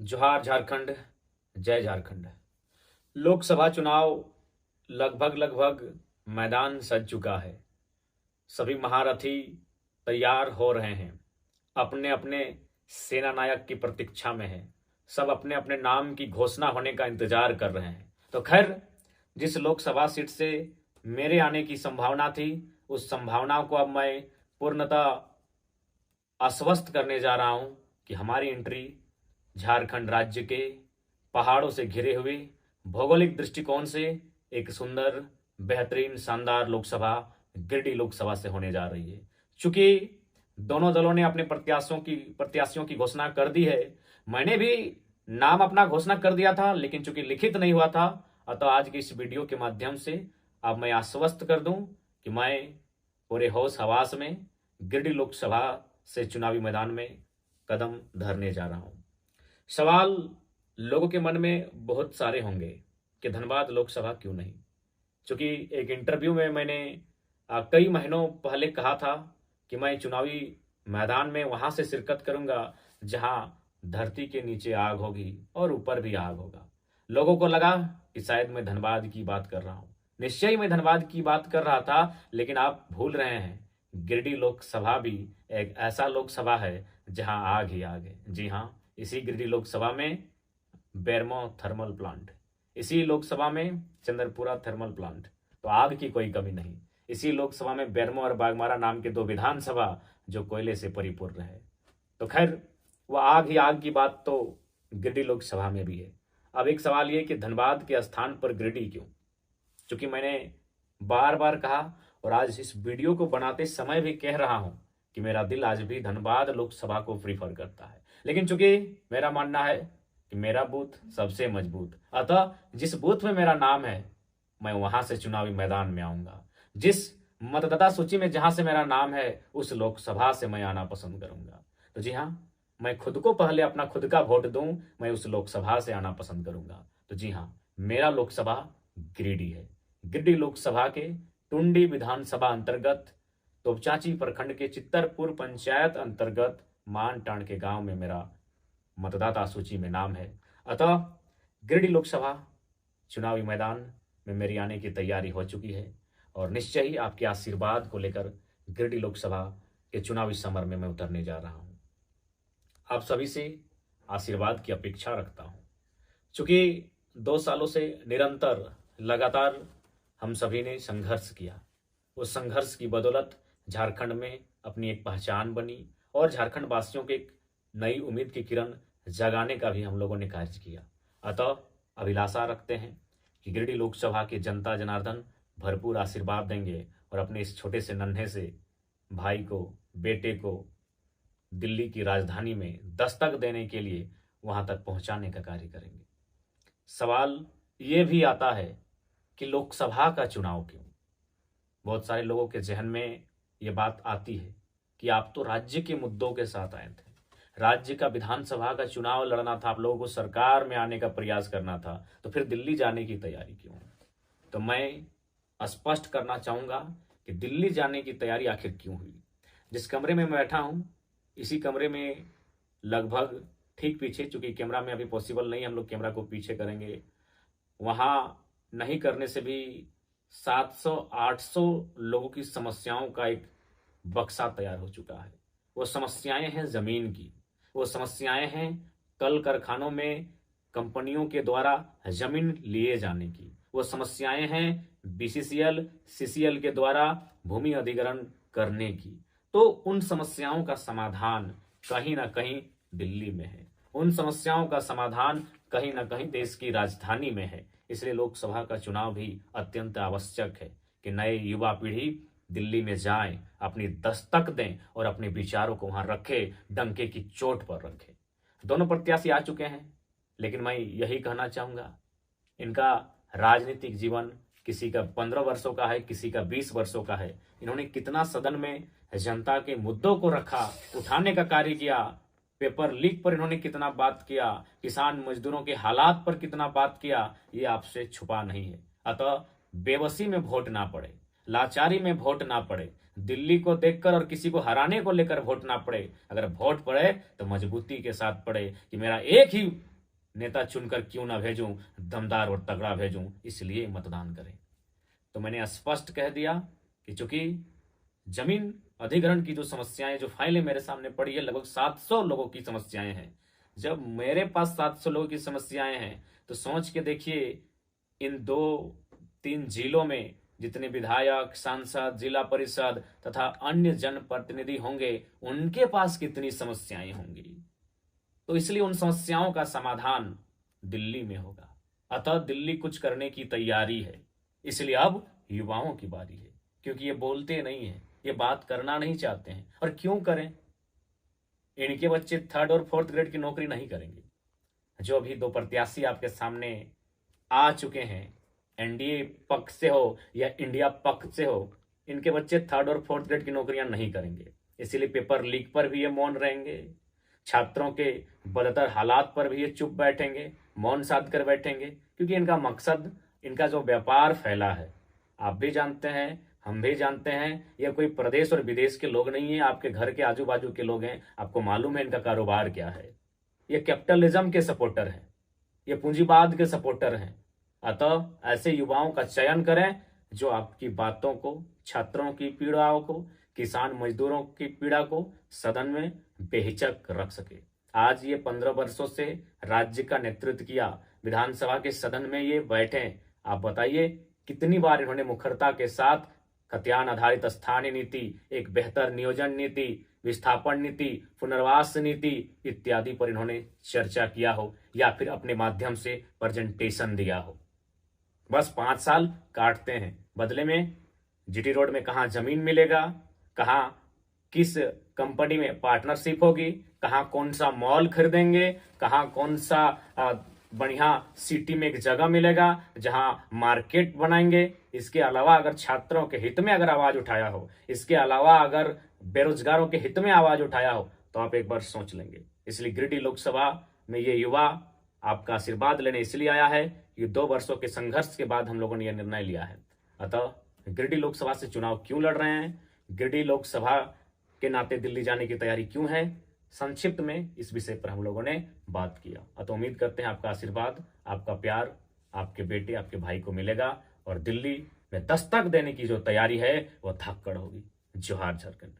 जोहार झारखंड, जय झारखंड। लोकसभा चुनाव लगभग मैदान सज चुका है। सभी महारथी तैयार हो रहे हैं, अपने अपने सेना नायक की प्रतीक्षा में हैं। सब अपने अपने नाम की घोषणा होने का इंतजार कर रहे हैं। तो खैर, जिस लोकसभा सीट से मेरे आने की संभावना थी, उस संभावना को अब मैं पूर्णतः आश्वस्त करने जा रहा हूं कि हमारी एंट्री झारखंड राज्य के पहाड़ों से घिरे हुए भौगोलिक दृष्टिकोण से एक सुंदर, बेहतरीन, शानदार लोकसभा गिरिडीह लोकसभा से होने जा रही है। चूंकि दोनों दलों ने अपने प्रत्याशियों की घोषणा कर दी है, मैंने भी नाम अपना घोषणा कर दिया था, लेकिन चूंकि लिखित नहीं हुआ था, अतः आज की इस वीडियो के माध्यम से अब मैं आश्वस्त कर दूं कि मैं पूरे होश हवास में गिरिडीह लोकसभा से चुनावी मैदान में कदम धरने जा रहा हूं। सवाल लोगों के मन में बहुत सारे होंगे कि धनबाद लोकसभा क्यों नहीं। क्योंकि एक इंटरव्यू में मैंने कई महीनों पहले कहा था कि मैं चुनावी मैदान में वहां से शिरकत करूंगा जहां धरती के नीचे आग होगी और ऊपर भी आग होगा। लोगों को लगा कि शायद मैं धनबाद की बात कर रहा हूं। निश्चय ही मैं धनबाद की बात कर रहा था, लेकिन आप भूल रहे हैं, गिरिडीह लोकसभा भी एक ऐसा लोकसभा है जहां आग ही आग है। जी हाँ, इसी गिरिडीह लोकसभा में बेरमो थर्मल प्लांट, इसी लोकसभा में चंद्रपुरा थर्मल प्लांट, तो आग की कोई कमी नहीं। इसी लोकसभा में बेरमो और बागमारा नाम के दो विधानसभा जो कोयले से परिपूर्ण है। तो खैर, वह आग ही आग की बात तो गिरिडीह लोकसभा में भी है। अब एक सवाल ये कि धनबाद के स्थान पर गिरिडीह क्यों? क्योंकि मैंने बार बार कहा और आज इस वीडियो को बनाते समय भी कह रहा हूं कि मेरा दिल आज भी धनबाद लोकसभा को प्रीफर करता है। लेकिन चूंकि मेरा मानना है कि मेरा बूथ सबसे मजबूत, अतः जिस बूथ में मेरा नाम है मैं वहां से चुनावी मैदान में आऊंगा। जिस मतदाता सूची में जहां से मेरा नाम है उस लोकसभा से मैं आना पसंद करूंगा। तो जी हाँ, मैं खुद को पहले अपना खुद का वोट दूं, मैं उस लोकसभा से आना पसंद करूंगा। तो जी हाँ, मेरा लोकसभा गिरिडीह है। गिरिडीह लोकसभा के टुंडी विधानसभा अंतर्गत तोपचांची प्रखंड के चित्तरपुर पंचायत अंतर्गत मानटांड के गांव में मेरा मतदाता सूची में नाम है। अतः गिरिडीह लोकसभा चुनावी मैदान में मेरी आने की तैयारी हो चुकी है और निश्चय ही आपके आशीर्वाद को लेकर गिरिडीह लोकसभा के चुनावी समर में मैं उतरने जा रहा हूं। आप सभी से आशीर्वाद की अपेक्षा रखता हूं। चूंकि 2 सालों से निरंतर लगातार हम सभी ने संघर्ष किया, उस संघर्ष की बदौलत झारखंड में अपनी एक पहचान बनी और झारखंड वासियों के एक नई उम्मीद की किरण जगाने का भी हम लोगों ने कार्य किया। अतः अभिलाषा रखते हैं कि गिरिडीह लोकसभा के जनता जनार्दन भरपूर आशीर्वाद देंगे और अपने इस छोटे से नन्हे से भाई को, बेटे को दिल्ली की राजधानी में दस्तक देने के लिए वहां तक पहुंचाने का कार्य करेंगे। सवाल ये भी आता है कि लोकसभा का चुनाव क्यों? बहुत सारे लोगों के जहन में ये बात आती है कि आप तो राज्य के मुद्दों के साथ आए थे, राज्य का विधानसभा का चुनाव लड़ना था, आप लोगों को सरकार में आने का प्रयास करना था, तो फिर दिल्ली जाने की तैयारी क्यों? तो मैं स्पष्ट करना चाहूंगा कि दिल्ली जाने की तैयारी आखिर क्यों हुई। जिस कमरे में मैं बैठा हूं, इसी कमरे में लगभग ठीक पीछे, चूंकि कैमरा में अभी पॉसिबल नहीं, हम लोग कैमरा को पीछे करेंगे, वहां नहीं करने से भी 700-800 लोगों की समस्याओं का एक बक्सा तैयार हो चुका है। वो समस्याएं हैं जमीन की, वो समस्याएं हैं कल कारखानों में कंपनियों के द्वारा जमीन लिए जाने की, वो समस्याएं हैं बीसीसीएल, सीसीएल के द्वारा भूमि अधिग्रहण करने की। तो उन समस्याओं का समाधान कहीं ना कहीं दिल्ली में है, उन समस्याओं का समाधान कहीं ना कहीं देश की राजधानी में है। इसलिए लोकसभा का चुनाव भी अत्यंत आवश्यक है कि नए युवा पीढ़ी दिल्ली में जाएं, अपनी दस्तक दें और अपने विचारों को वहां रखे, डंके की चोट पर रखे। दोनों प्रत्याशी आ चुके हैं, लेकिन मैं यही कहना चाहूंगा, इनका राजनीतिक जीवन किसी का 15 वर्षों का है, किसी का 20 वर्षों का है। इन्होंने कितना सदन में जनता के मुद्दों को रखा, उठाने का कार्य किया, पेपर लीक पर इन्होंने कितना बात किया, किसान मजदूरों के हालात पर कितना बात किया, ये आपसे छुपा नहीं है। अतः बेबसी में वोट ना पड़े, लाचारी में वोट ना पड़े, दिल्ली को देखकर और किसी को हराने को लेकर वोट ना पड़े। अगर वोट पड़े तो मजबूती के साथ पड़े कि मेरा एक ही नेता चुनकर क्यों ना भेजूं, दमदार और तगड़ा भेजूं, इसलिए मतदान करें। तो मैंने स्पष्ट कह दिया कि चूंकि जमीन अधिग्रहण की जो समस्याएं, जो फाइलें मेरे सामने पड़ी है, लगभग 700 लोगों की समस्याएं हैं। जब मेरे पास 700 लोगों की समस्याएं हैं तो सोच के देखिए, इन 2-3 जिलों में जितने विधायक, सांसद, जिला परिषद तथा अन्य जनप्रतिनिधि होंगे, उनके पास कितनी समस्याएं होंगी। तो इसलिए उन समस्याओं का समाधान दिल्ली में होगा। अतः दिल्ली कुछ करने की तैयारी है। इसलिए अब युवाओं की बारी है, क्योंकि ये बोलते नहीं है, ये बात करना नहीं चाहते हैं। और क्यों करें? इनके बच्चे 3rd और 4th ग्रेड की नौकरी नहीं करेंगे। जो अभी 2 प्रत्याशी आपके सामने आ चुके हैं, एनडीए पक्ष से हो या इंडिया पक्ष से हो, इनके बच्चे 3rd और 4th ग्रेड की नौकरियां नहीं करेंगे। इसीलिए पेपर लीक पर भी ये मौन रहेंगे, छात्रों के बदतर हालात पर भी ये चुप बैठेंगे, मौन साध कर बैठेंगे, क्योंकि इनका मकसद, इनका जो व्यापार फैला है, आप भी जानते हैं, हम भी जानते हैं, ये कोई प्रदेश और विदेश के लोग नहीं है, आपके घर के आजू बाजू के लोग हैं। आपको मालूम है इनका कारोबार क्या है। ये कैपिटलिज्म के सपोर्टर हैं, ये पूंजीवाद के सपोर्टर हैं। अतः ऐसे युवाओं का चयन करें जो आपकी बातों को, छात्रों की पीड़ाओं को, किसान मजदूरों की पीड़ा को सदन में बेहिचक रख सके। आज ये 15 वर्षों से राज्य का नेतृत्व किया, विधानसभा के सदन में ये बैठे। आप बताइए कितनी बार इन्होंने मुखरता के साथ खतियान आधारित स्थानीय नीति, एक बेहतर नियोजन नीति, विस्थापन नीति, पुनर्वास नीति इत्यादि पर इन्होंने चर्चा किया हो या फिर अपने माध्यम से प्रेजेंटेशन दिया हो। बस 5 साल काटते हैं, बदले में जीटी रोड में कहाँ जमीन मिलेगा, कहाँ किस कंपनी में पार्टनरशिप होगी, कहाँ कौन सा मॉल खरीदेंगे, कहाँ कौन सा बढ़िया सिटी में एक जगह मिलेगा जहां मार्केट बनाएंगे। इसके अलावा अगर छात्रों के हित में अगर आवाज उठाया हो, इसके अलावा अगर बेरोजगारों के हित में आवाज उठाया हो, तो आप एक बार सोच लेंगे। इसलिए गिरिडीह लोकसभा में ये युवा आपका आशीर्वाद लेने इसलिए आया है। ये 2 वर्षों के संघर्ष के बाद हम लोगों ने यह निर्णय लिया है। अतः गिरिडीह लोकसभा से चुनाव क्यों लड़ रहे हैं, गिरिडीह लोकसभा के नाते दिल्ली जाने की तैयारी क्यों है, संक्षिप्त में इस विषय पर हम लोगों ने बात किया। अतः उम्मीद करते हैं आपका आशीर्वाद, आपका प्यार आपके बेटे, आपके भाई को मिलेगा और दिल्ली में दस्तक देने की जो तैयारी है वो धाकड़ होगी। जोहार झारखंड।